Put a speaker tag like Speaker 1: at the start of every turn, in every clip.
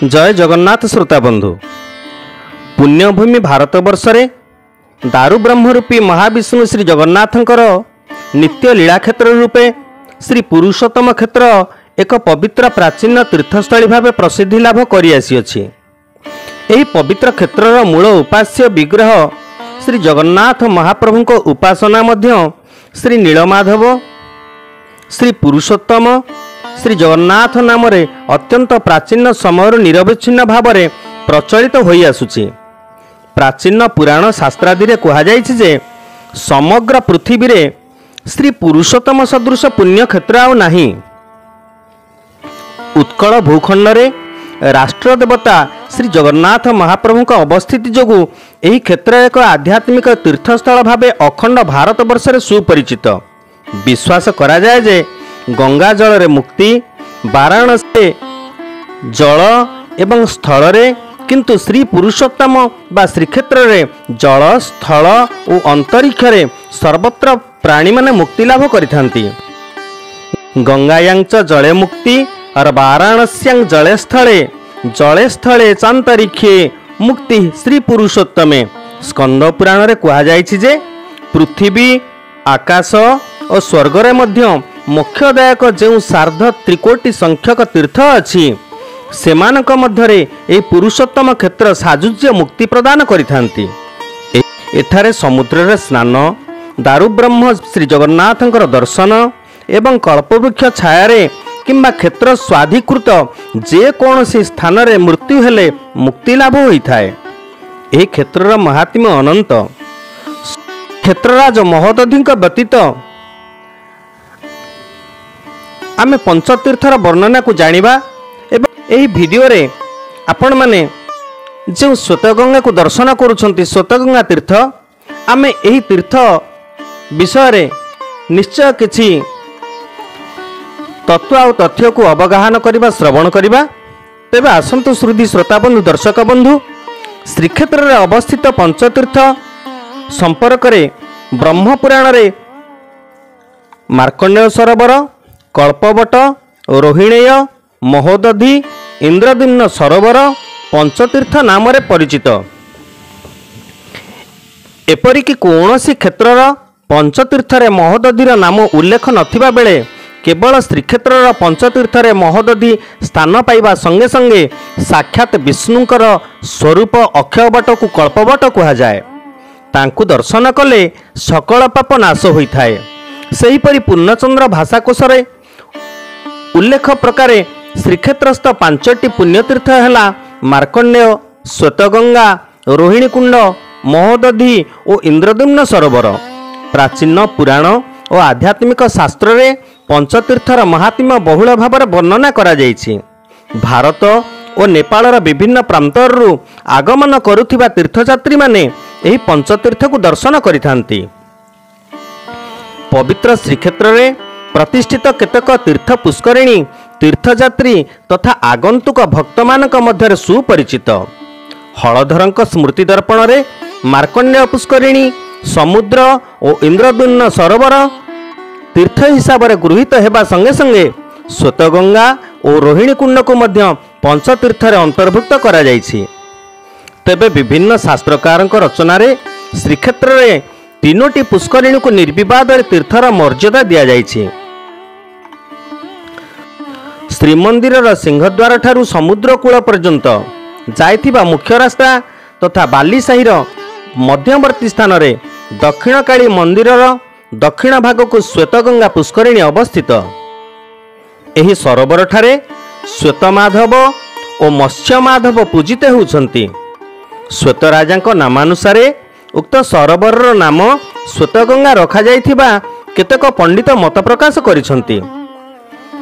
Speaker 1: जय जगन्नाथ श्रोता बंधु। पुण्यभूमि भारतवर्ष दारु ब्रह्मरूपी महाविष्णु श्री जगन्नाथंकर नित्य लीला क्षेत्र रूपे श्री पुरुषोत्तम क्षेत्र एक पवित्र प्राचीन तीर्थस्थली भाव प्रसिद्धि लाभ करिआसी। एही पवित्र क्षेत्रर मूल उपास्य विग्रह श्री जगन्नाथ महाप्रभुଙ୍କ उपासना मध्य श्री नीलमाधव श्री पुरुषोत्तम श्री जगन्नाथ नाम अत्यंत प्राचीन समय निरवच्छिन्न भाव में प्रचलित होई आसुछि। प्राचीन पुराण शास्त्रादि कहुଯାଇଛି जे समग्र पृथ्वी रे श्री पुरुषोत्तम सदृश पुण्य क्षेत्र आउ नाही। उत्कल भूखंड रे राष्ट्रदेवता श्री जगन्नाथ महाप्रभु अवस्थिति जोगु एही क्षेत्र एक आध्यात्मिक तीर्थस्थल भावे अखंड भारतवर्ष रे सुपरिचित। विश्वास करा जाए जे गंगा जल रे मुक्ति, वाराणसी जल एवं स्थल रे, किंतु श्री पुरुषोत्तम बा श्रीक्षेत्र रे जल स्थल और अंतरिक्ष रे सर्वत्र प्राणी माने मुक्ति लाभ करिथांती। गंगायांच जले मुक्ति और वाराणस्यां जले स्थले चांतरिक्षे मुक्ति श्री पुरुषोत्तमे। स्कंद पुराण रे कहा जायछि जे पृथ्वी आकाश और स्वर्ग रे मध्य मोक्षदायक जो सार्ध त्रिकोटी संख्यक तीर्थ अच्छी सेमानक मध्यरे ए पुरुषोत्तम क्षेत्र साजुज्य मुक्ति प्रदान करिथांती। एठारे समुद्र रे स्नान, दारु ब्रह्म श्री जगन्नाथंकर दर्शन एवं कल्पवृक्ष छाया किंबा क्षेत्र स्वाधिकृत जे कौनसी स्थान रे मृत्यु हेले मुक्ति लाभ होइथाए। एही क्षेत्रर महात्म्य अनंत। क्षेत्रराज महोदधिंक व्यतीत आमे पंचतीर्थर वर्णना को जानिबा एवं एही वीडियो रे आपण माने जो श्वेतगंगा को दर्शन करुछंती श्वेतगंगा तीर्थ, आमे एही तीर्थ विषय रे निश्चय किछि तत्व और तथ्य को अवगाहन करिबा, श्रवण करिबा। तेबे आसंतु श्रुति श्रोता बंधु, दर्शक बंधु, श्रीक्षेत्र रे अवस्थित पंचतीर्थ संपर्क रे ब्रह्म पुराण रे मार्कंडेय सरोवर, कल्पवट, रोहिणेय, महोदधि, इंद्रद्युम्न सरोवर पंचतीर्थ नाम रे परिचित। एपरिकी कौनसी क्षेत्रर पंचतीर्थरे महोदधिर नाम उल्लेख नथिबा बेले केवल श्रीक्षेत्रर पंचतीर्थरे महोदधि स्थान पाइबा संगे संगे साक्षात विष्णुंकर स्वरूप अक्षयवट को कल्पवट कहा जाए। तांकु दर्शन कले सकल पाप नाश होइथाए। सेहीपरि पूर्णचंद्र भाषाकोश रे उल्लेख प्रकार श्रीक्षेत्रस्थ पांचटी पुण्यतीर्थ है मार्कंडेय, श्वेतगंगा, रोहिणीकुंड, महोदधि और इंद्रद्युम्न सरोवर। प्राचीन पुराण और आध्यात्मिक शास्त्र रे पंचतीर्थर महात्म्य बहुल भाव वर्णना करा जायछि। भारत और नेपालर विभिन्न प्रांतरु आगमन करुथिबा तीर्थयात्री माने एही पंचतीर्थ को दर्शन करिथांती। पवित्र श्रीक्षेत्र रे प्रतिष्ठित केतक तीर्थ पुष्करिणी तीर्थयात्री तथा आगंतुक भक्त मानक मध्य सुपरिचित। हलधरंक स्मृति दर्पण रे मार्कंडेय पुष्करिणी, समुद्र और इंद्रद्युम्न सरोवर तीर्थ हिसाब से गृहीत हेबा संगे संगे श्वेतगंगा और रोहिणीकुंड को मध्य पंचतीर्थ रे अंतर्भुक्त करा जायछि। तेबे विभिन्न शास्त्रकार रचना रे श्रीक्षेत्र रे तीनोटी पुष्करिणी को निर्विवाद तीर्थर मर्यादा दिया जायछि। श्रीमंदिर सिंहद्वार ठारू समुद्र कूल पर्यंत जाइथिबा मुख्य रास्ता तथा बालीसाही मध्यवर्ती स्थान रे दक्षिण काली मंदिरर दक्षिण भाग को श्वेतगंगा पुष्करिणी अवस्थित। एही सरोवर ठारे श्वेतमाधव और मत्स्यमाधव पूजित होउछंती। श्वेतराजांक नामानुसारे उक्त सरोवर नाम श्वेतगंगा रखा जाइथिबा केतक पंडित मत प्रकाश करिसंती।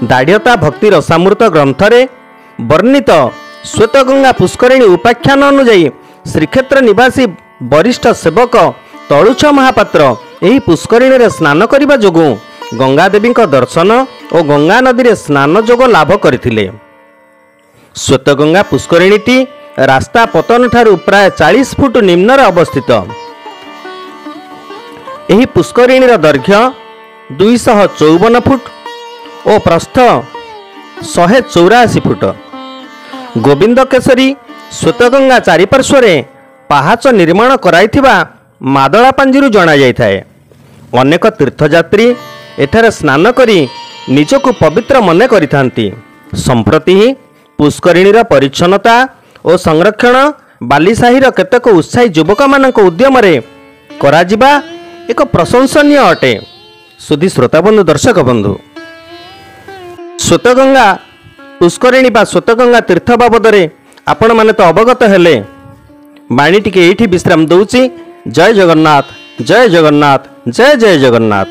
Speaker 1: दाढ़्यता भक्ति रसामृत ग्रंथ रे वर्णित श्वेतगंगा पुष्करिणी उपाख्यान अनुଯାयी श्रीक्षेत्र निवासी वरिष्ठ सेवक तलुछ महापात्र एही पुष्करिणी रे स्नान करिबा जोगु गंगा देवी दर्शन और गंगा नदी रे स्नान जोग लाभ करथिले। श्वेतगंगा पुष्करिणीटी रास्ता पतन ठारू प्राय 40 फुट निम्न रे अवस्थित। एही पुष्करिणीर दैर्घ्य 254 फुट और प्रस्थ 184 फुट। ଗୋବିନ୍ଦ କେଶରୀ ଶ୍ଵେତଗଙ୍ଗା ଚାରିପାର୍ଶ୍ୱରେ ପାହାଚ ନିର୍ମାଣ କରାଇଥିବା ମାଦଳା ପାଞ୍ଜିରୁ ଜଣାଯାଇଥାଏ। ଅନେକ ତୀର୍ଥଯାତ୍ରୀ ଏଠାରେ ସ୍ନାନ କରି ନିଜକୁ ପବିତ୍ର ମନେ କରିଥାନ୍ତି। ସମ୍ପ୍ରତି ପୁଷ୍କରିଣୀର ପରିଚ୍ଛନ୍ନତା ଓ ସଂରକ୍ଷଣ ବାଲିସାହିର କେତେକ ଉତ୍ସାହୀ ଯୁବକମାନଙ୍କ ଉଦ୍ୟମରେ କରାଯିବା ଏକ ପ୍ରଶଂସନୀୟ ଅଟେ। ସୁଧୀ ଶ୍ରୋତାବନ୍ଧୁ, ଦର୍ଶକ ବନ୍ଧୁ, ଶ୍ଵେତଗଙ୍ଗା ପୁଷ୍କରିଣୀ ବା ଶ୍ଵେତଗଙ୍ଗା ତୀର୍ଥ ବାବଦରେ ଆପଣମାନେ ତ ଅବଗତ ହେଲେ। ବାଣୀ ଟିକେ ଏଇଠି ବିଶ୍ରାମ ଦଉଛି। ଜୟ ଜଗନ୍ନାଥ, ଜୟ ଜଗନ୍ନାଥ, ଜୟ ଜୟ ଜଗନ୍ନାଥ।